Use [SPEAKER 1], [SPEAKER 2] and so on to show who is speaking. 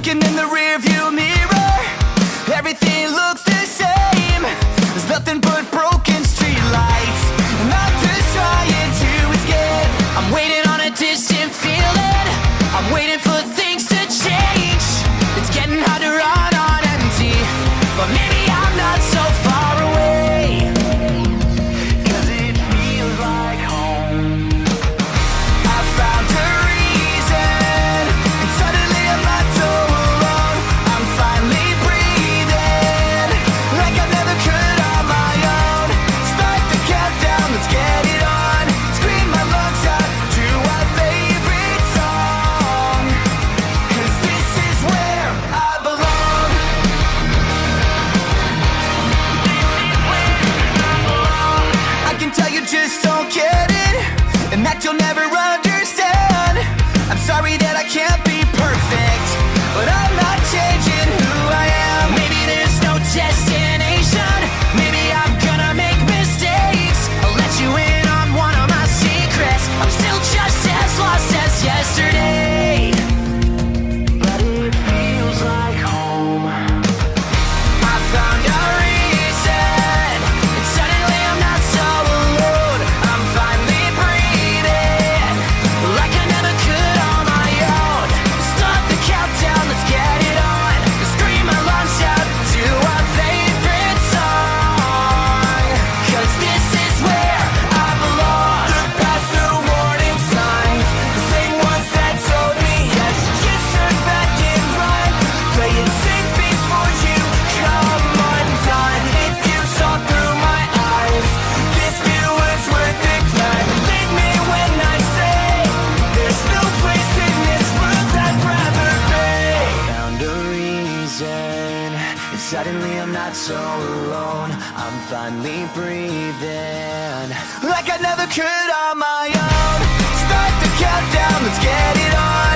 [SPEAKER 1] Looking in the rearview mirror, everything looks the same. There's nothing but broken streetlights, and I'm just trying to escape. I'm waiting on a distant feeling, I'm waiting for things to change. It's getting hard to run on empty, but maybe I'm not so far away, 'cause it feels like home. I found a reason, and suddenly I'm not so alone. I'm finally breathing like I never could on my own. Start the countdown, let's get it on. Scream my lungs out to our favorite song, 'cause this is where I belong. I can tell you just don't get it, and that you'll never understand. I'm sorry that I can't be perfect, but I'm not changing who I am. Maybe there's no destination, maybe I'm gonna make mistakes. I'll let you in on one of my secrets, I'm still just as lost as yesterday, but it feels like home. I found a reason, and suddenly I'm not so alone. I'm finally breathing like I never could on my own. Start the countdown, let's get it on. Scream my lungs out to our favorite song, 'cause this is where I belong. Look past the warning signs, the same ones that told me yes, just turn back and run. Play it safe before you come undone. If you saw through my eyes, this view was worth the climb. Believe me when I say there's no place in this world I'd rather be. Found a reason, and suddenly I'm not so alone. I'm finally breathing like I never could on my own. Start the countdown, let's get it on.